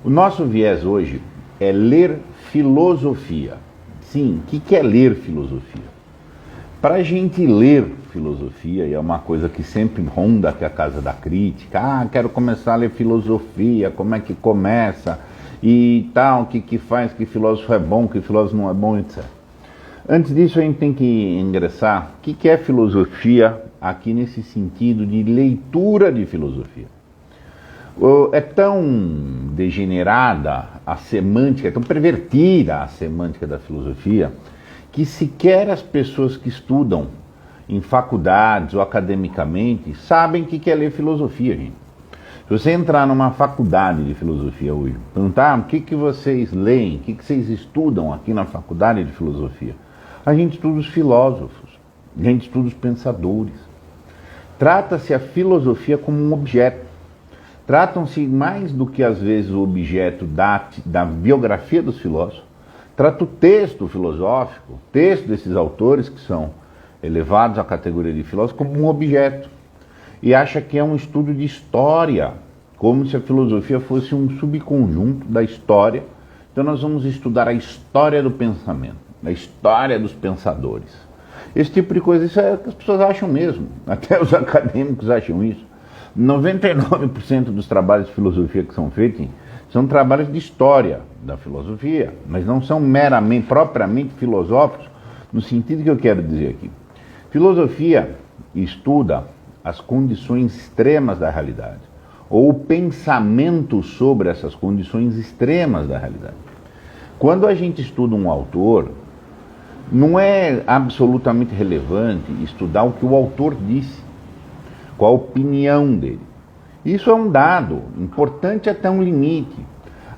O nosso viés hoje é ler filosofia. Sim, o que é ler filosofia? Para a gente ler filosofia, e é uma coisa que sempre ronda aqui a casa da crítica, quero começar a ler filosofia, como é que começa, e tal, o que faz, que filósofo é bom, que filósofo não é bom, etc. Antes disso, a gente tem que ingressar o que é filosofia aqui nesse sentido de leitura de filosofia. É tão degenerada a semântica, é tão pervertida a semântica da filosofia, que sequer as pessoas que estudam em faculdades ou academicamente sabem o que é ler filosofia, gente. Se você entrar numa faculdade de filosofia hoje, perguntar o que vocês leem, o que vocês estudam aqui na faculdade de filosofia, a gente estuda os filósofos, a gente estuda os pensadores. Trata-se a filosofia como um objeto. Tratam-se mais do que às vezes o objeto da biografia dos filósofos. Trata o texto filosófico, o texto desses autores que são elevados à categoria de filósofos como um objeto. E acha que é um estudo de história, como se a filosofia fosse um subconjunto da história. Então nós vamos estudar a história do pensamento, a história dos pensadores. Esse tipo de coisa, isso é o que as pessoas acham mesmo, até os acadêmicos acham isso. 99% dos trabalhos de filosofia que são feitos são trabalhos de história da filosofia, mas não são meramente, propriamente filosóficos, no sentido que eu quero dizer aqui. Filosofia estuda as condições extremas da realidade, ou o pensamento sobre essas condições extremas da realidade. Quando a gente estuda um autor, não é absolutamente relevante estudar o que o autor disse, qual a opinião dele. Isso é um dado importante até um limite.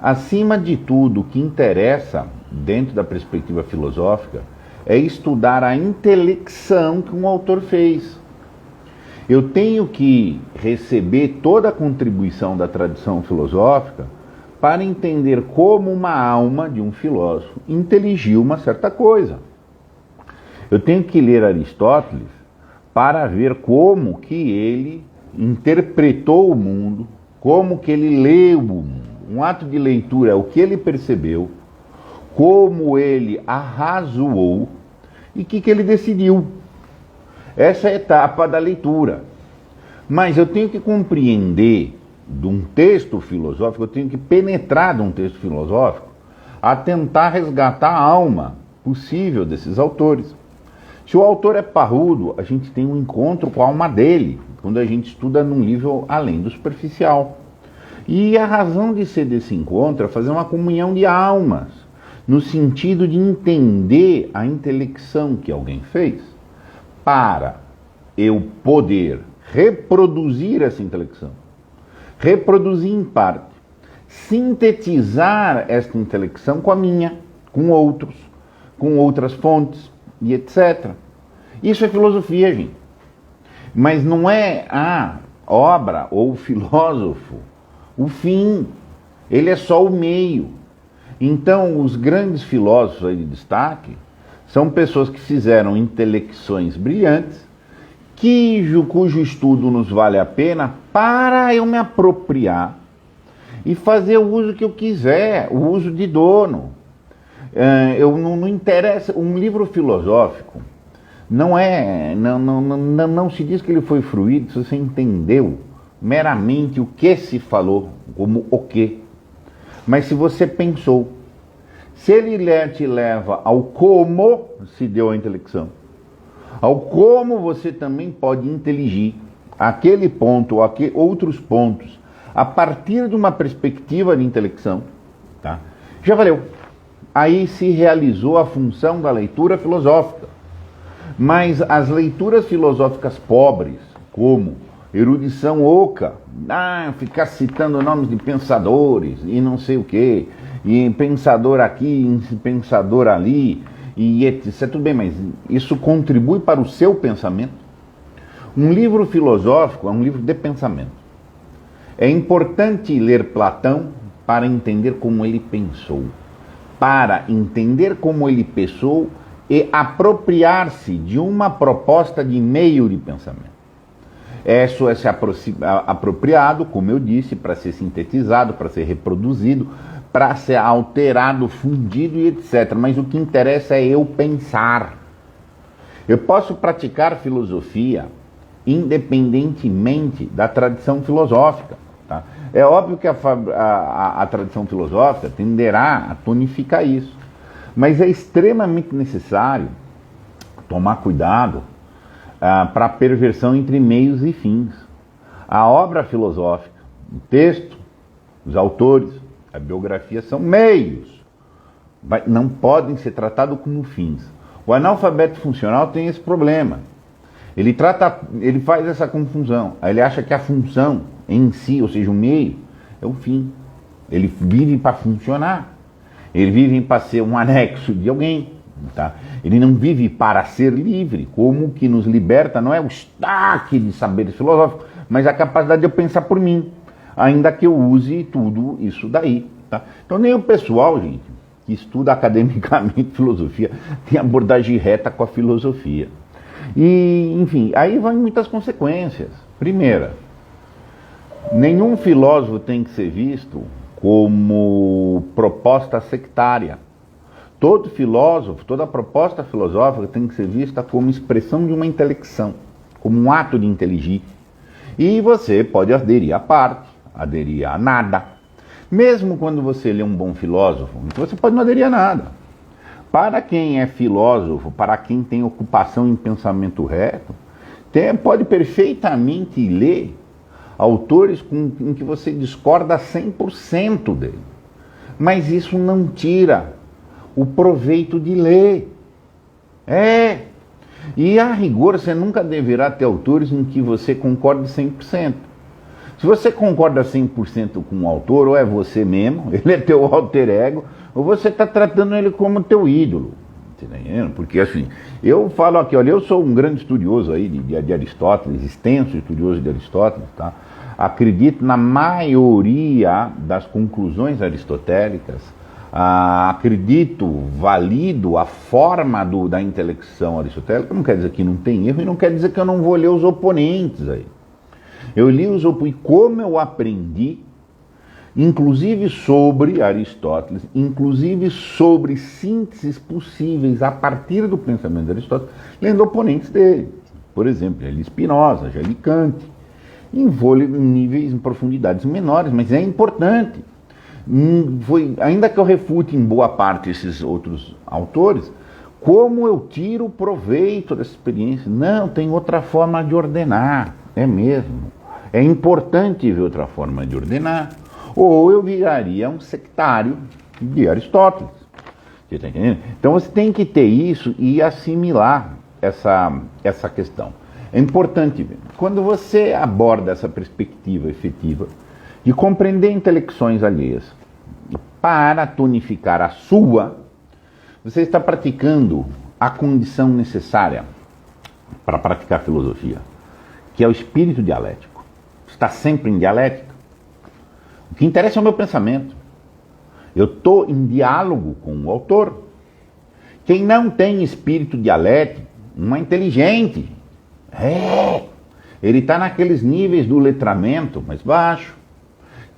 Acima de tudo, o que interessa, dentro da perspectiva filosófica, é estudar a intelecção que um autor fez. Eu tenho que receber toda a contribuição da tradição filosófica para entender como uma alma de um filósofo inteligiu uma certa coisa. Eu tenho que ler Aristóteles para ver como que ele interpretou o mundo, como que ele leu o mundo. Um ato de leitura é o que ele percebeu, como ele arrazoou e o que ele decidiu. Essa é a etapa da leitura. Mas eu tenho que compreender de um texto filosófico, eu tenho que penetrar de um texto filosófico a tentar resgatar a alma possível desses autores. Se o autor é parrudo, a gente tem um encontro com a alma dele, quando a gente estuda num nível além do superficial. E a razão de ser desse encontro é fazer uma comunhão de almas, no sentido de entender a intelecção que alguém fez, para eu poder reproduzir essa intelecção, reproduzir em parte, sintetizar esta intelecção com a minha, com outros, com outras fontes, e etc. Isso é filosofia, gente. Mas não é a obra ou o filósofo o fim. Ele é só o meio. Então, os grandes filósofos aí de destaque são pessoas que fizeram intelecções brilhantes, cujo estudo nos vale a pena para eu me apropriar e fazer o uso que eu quiser, o uso de dono. Não interessa, um livro filosófico não se diz que ele foi fruído se você entendeu meramente o que se falou, como o que, mas se você pensou, se ele te leva ao como se deu a intelecção, ao como você também pode inteligir aquele ponto ou outros pontos a partir de uma perspectiva de intelecção, tá? Já valeu. Aí se realizou a função da leitura filosófica. Mas as leituras filosóficas pobres, como erudição oca, ficar citando nomes de pensadores e não sei o quê, e pensador aqui, pensador ali, e etc. Tudo bem, mas isso contribui para o seu pensamento? Um livro filosófico é um livro de pensamento. É importante ler Platão para entender como ele pensou, para entender como ele pensou e apropriar-se de uma proposta de meio de pensamento. Isso é apropriado, como eu disse, para ser sintetizado, para ser reproduzido, para ser alterado, fundido e etc. Mas o que interessa é eu pensar. Eu posso praticar filosofia independentemente da tradição filosófica. Tá? É óbvio que a tradição filosófica tenderá a tonificar isso. Mas é extremamente necessário tomar cuidado para a perversão entre meios e fins. A obra filosófica, o texto, os autores, a biografia são meios. Não podem ser tratados como fins. O analfabeto funcional tem esse problema. Ele faz essa confusão. Aí ele acha que a função em si, ou seja, o meio, é o fim. Ele vive para funcionar. Ele vive para ser um anexo de alguém. Tá? Ele não vive para ser livre. Como o que nos liberta não é o destaque de saberes filosóficos, mas a capacidade de eu pensar por mim, ainda que eu use tudo isso daí. Tá? Então nem o pessoal, gente, que estuda academicamente filosofia, tem abordagem reta com a filosofia. E, enfim, aí vão muitas consequências. Primeira, nenhum filósofo tem que ser visto como proposta sectária. Todo filósofo, toda proposta filosófica tem que ser vista como expressão de uma intelecção, como um ato de inteligir. E você pode aderir à parte, aderir a nada. Mesmo quando você lê um bom filósofo, você pode não aderir a nada. Para quem é filósofo, para quem tem ocupação em pensamento reto, pode perfeitamente ler autores em que você discorda 100% dele. Mas isso não tira o proveito de ler. E a rigor você nunca deverá ter autores em que você concorde 100%. Se você concorda 100% com o autor, ou é você mesmo, ele é teu alter ego, ou você está tratando ele como teu ídolo. Entendendo? Porque assim, eu falo aqui, olha, eu sou um grande estudioso aí de Aristóteles, extenso estudioso de Aristóteles, tá? Acredito na maioria das conclusões aristotélicas, acredito, valido a forma da intelecção aristotélica. Não quer dizer que não tem erro e não quer dizer que eu não vou ler os oponentes aí. Eu li os oponentes, como eu aprendi, inclusive sobre Aristóteles, inclusive sobre sínteses possíveis a partir do pensamento de Aristóteles, lendo oponentes dele. Por exemplo, já li Spinoza, já li Kant, em níveis, em profundidades menores, mas é importante. Ainda que eu refute em boa parte esses outros autores, como eu tiro proveito dessa experiência? Não, tem outra forma de ordenar, é mesmo. É importante ver outra forma de ordenar, ou eu viraria um sectário de Aristóteles. Você está entendendo? Então você tem que ter isso e assimilar essa questão. É importante ver. Quando você aborda essa perspectiva efetiva de compreender intelecções alheias para tonificar a sua, você está praticando a condição necessária para praticar filosofia, que é o espírito dialético. Está sempre em dialética. O que interessa é o meu pensamento. Eu estou em diálogo com o autor. Quem não tem espírito dialético não é inteligente. Ele está naqueles níveis do letramento mais baixo,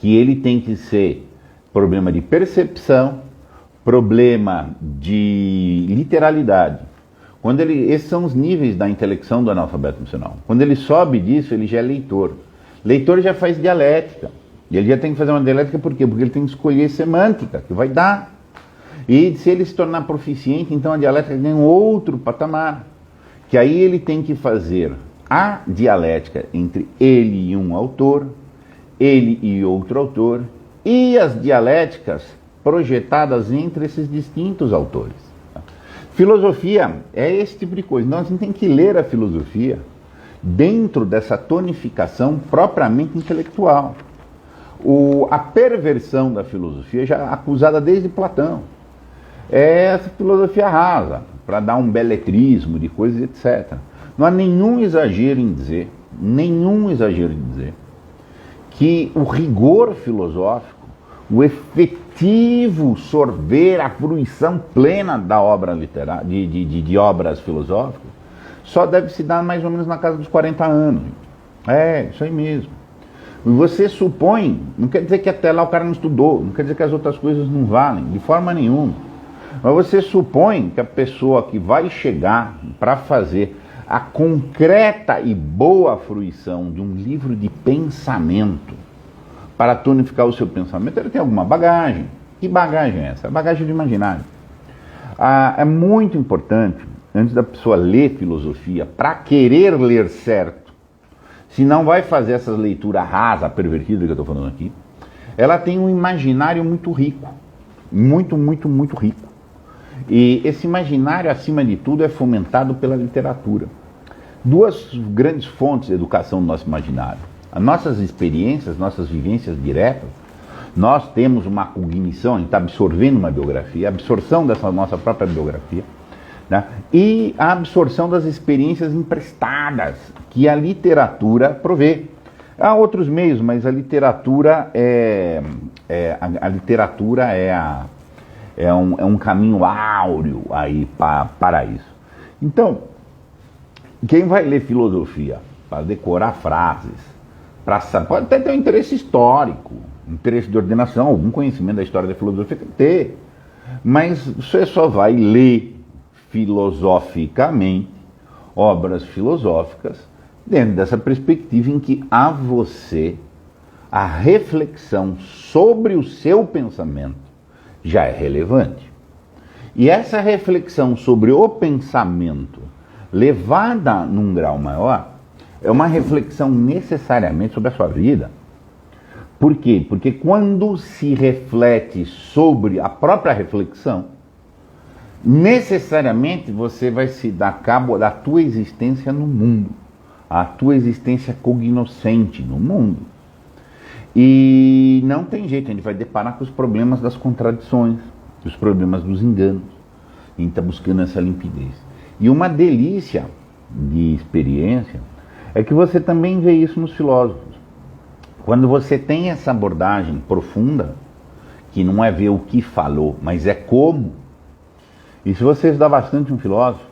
que ele tem que ser problema de percepção, problema de literalidade. Esses são os níveis da intelecção do analfabeto funcional. Quando ele sobe disso, ele já é leitor. Leitor já faz dialética. E ele já tem que fazer uma dialética por quê? Porque ele tem que escolher semântica, que vai dar. E se ele se tornar proficiente, então a dialética ganha um outro patamar. Que aí ele tem que fazer a dialética entre ele e um autor, ele e outro autor, e as dialéticas projetadas entre esses distintos autores. Filosofia é esse tipo de coisa. Nós temos que ler a filosofia dentro dessa tonificação propriamente intelectual. A perversão da filosofia, já acusada desde Platão, é essa filosofia rasa, para dar um beletrismo de coisas, etc. Não há nenhum exagero em dizer que o rigor filosófico, o efetivo sorver a fruição plena da obra literária, de obras filosóficas, só deve se dar mais ou menos na casa dos 40 anos. É, isso aí mesmo. Você supõe, não quer dizer que até lá o cara não estudou, não quer dizer que as outras coisas não valem, de forma nenhuma. Mas você supõe que a pessoa que vai chegar para fazer a concreta e boa fruição de um livro de pensamento, para tonificar o seu pensamento, ele tem alguma bagagem. Que bagagem é essa? A bagagem do imaginário. É muito importante, antes da pessoa ler filosofia, para querer ler certo, se não vai fazer essas leituras rasas, pervertidas que eu estou falando aqui, ela tem um imaginário muito rico. Muito, muito, muito rico. E esse imaginário, acima de tudo, é fomentado pela literatura. Duas grandes fontes de educação do nosso imaginário. As nossas experiências, nossas vivências diretas, nós temos uma cognição, a gente está absorvendo uma biografia, a absorção dessa nossa própria biografia, né? E a absorção das experiências emprestadas, que a literatura provê. Há outros meios, mas a literatura é um caminho áureo aí para isso. Então, quem vai ler filosofia para decorar frases, pode até ter um interesse histórico, interesse de ordenação, algum conhecimento da história da filosofia, tem que ter. Mas você só vai ler filosoficamente obras filosóficas dentro dessa perspectiva em que a você a reflexão sobre o seu pensamento já é relevante. E essa reflexão sobre o pensamento levada num grau maior é uma reflexão necessariamente sobre a sua vida. Por quê? Porque quando se reflete sobre a própria reflexão, necessariamente você vai se dar cabo da tua existência no mundo, a tua existência cognoscente no mundo. E não tem jeito, a gente vai deparar com os problemas das contradições, os problemas dos enganos. A gente está buscando essa limpidez. E uma delícia de experiência é que você também vê isso nos filósofos. Quando você tem essa abordagem profunda, que não é ver o que falou, mas é como. E se você estudar bastante um filósofo,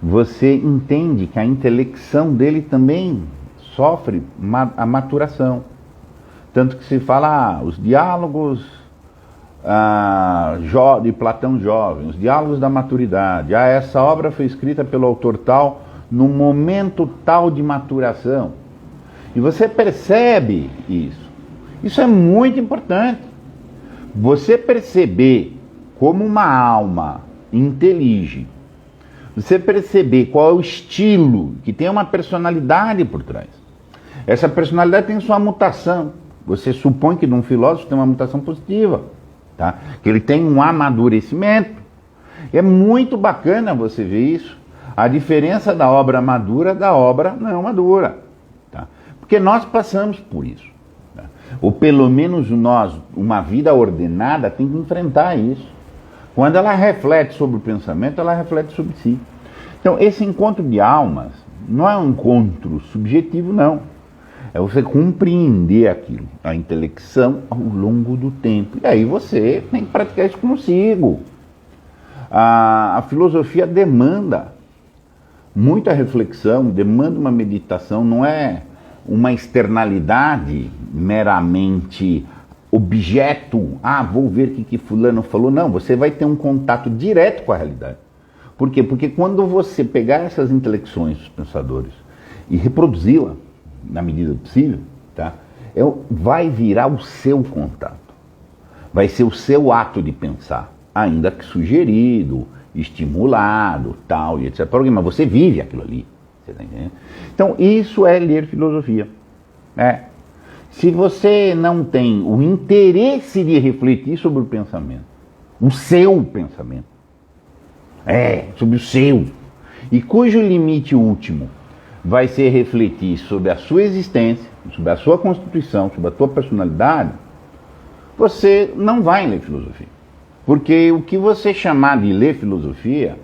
você entende que a intelecção dele também sofre a maturação. Tanto que se fala os diálogos de Platão jovem, os diálogos da maturidade. Essa obra foi escrita pelo autor tal, no momento tal de maturação. E você percebe isso. Isso é muito importante. Você perceber como uma alma intelige, você perceber qual é o estilo, que tem uma personalidade por trás. Essa personalidade tem sua mutação. Você supõe que num filósofo tem uma mutação positiva, tá? Que ele tem um amadurecimento. É muito bacana você ver isso. A diferença da obra madura da obra não madura. Tá? Porque nós passamos por isso. Tá? Ou pelo menos nós, uma vida ordenada, tem que enfrentar isso. Quando ela reflete sobre o pensamento, ela reflete sobre si. Então, esse encontro de almas não é um encontro subjetivo, não. É você compreender aquilo, a intelecção ao longo do tempo. E aí você tem que praticar isso consigo. A filosofia demanda muita reflexão, demanda uma meditação, não é uma externalidade meramente objeto. Vou ver o que fulano falou. Não, você vai ter um contato direto com a realidade. Por quê? Porque quando você pegar essas intelecções dos pensadores e reproduzi-la, na medida possível, tá? Vai virar o seu contato. Vai ser o seu ato de pensar, ainda que sugerido, estimulado, tal, e etc. Mas você vive aquilo ali. Você tá entendendo? Então, isso é ler filosofia. Se você não tem o interesse de refletir sobre o pensamento, o seu pensamento, sobre o seu, e cujo limite último vai ser refletir sobre a sua existência, sobre a sua constituição, sobre a tua personalidade, você não vai ler filosofia. Porque o que você chamar de ler filosofia,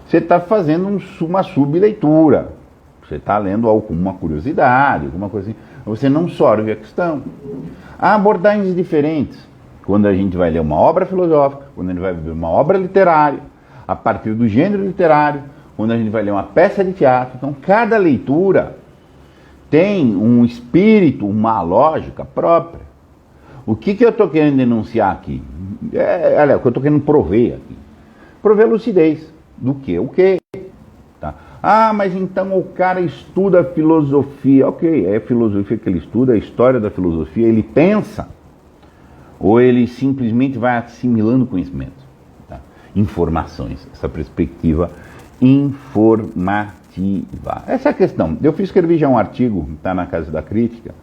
você está fazendo uma subleitura. Você está lendo alguma curiosidade, alguma coisa assim. Você não sorve a questão. Há abordagens diferentes. Quando a gente vai ler uma obra filosófica, quando a gente vai ver uma obra literária, a partir do gênero literário, quando a gente vai ler uma peça de teatro. Então, cada leitura tem um espírito, uma lógica própria. O que eu estou querendo denunciar aqui? Olha, o que eu estou querendo prover aqui. Prover a lucidez. Do quê? O quê? Tá. Ah, mas então o cara estuda filosofia. Ok, é a filosofia que ele estuda, a história da filosofia, ele pensa. Ou ele simplesmente vai assimilando conhecimento. Tá? Informações. Essa perspectiva informativa. Essa é a questão. Eu escrevi já um artigo, está na Casa da Crítica,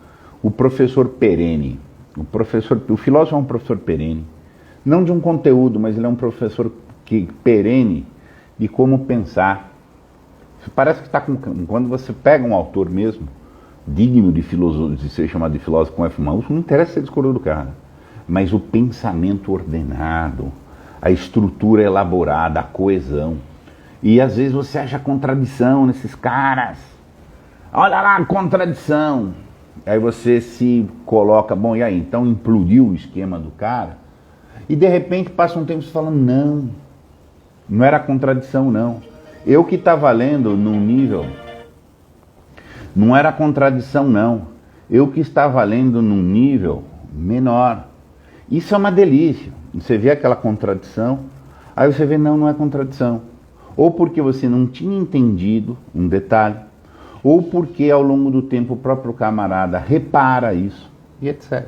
o professor perene. O filósofo é um professor perene. Não de um conteúdo, mas ele é um professor perene de como pensar. Parece que está com... Quando você pega um autor mesmo, digno de ser chamado de filósofo com F maiúsculo, não interessa se ele discordou do cara. Mas o pensamento ordenado, a estrutura elaborada, a coesão. E às vezes você acha contradição nesses caras. Olha lá a contradição. Aí você se coloca, bom, e aí? Então implodiu o esquema do cara. E de repente passa um tempo você falando, não era contradição não. Eu que estava lendo num nível, não era contradição não. Eu que estava lendo num nível menor. Isso é uma delícia. Você vê aquela contradição, aí você vê, não é contradição. Ou porque você não tinha entendido um detalhe, ou porque ao longo do tempo o próprio camarada repara isso, e etc.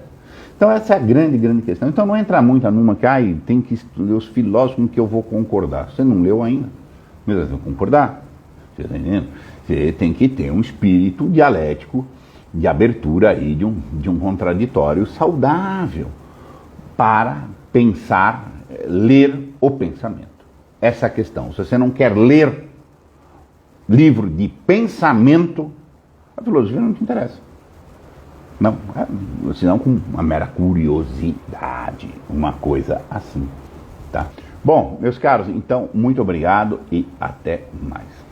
Então essa é a grande questão. Então não entra muito numa que tem que ler os filósofos com que eu vou concordar. Você não leu ainda, mas eu vou concordar. Você está entendendo? Você tem que ter um espírito dialético de abertura aí de um contraditório saudável para pensar, ler o pensamento. Essa é a questão. Se você não quer ler livro de pensamento, a filosofia não te interessa. Não, senão com uma mera curiosidade, uma coisa assim, tá? Bom, meus caros, então, muito obrigado e até mais.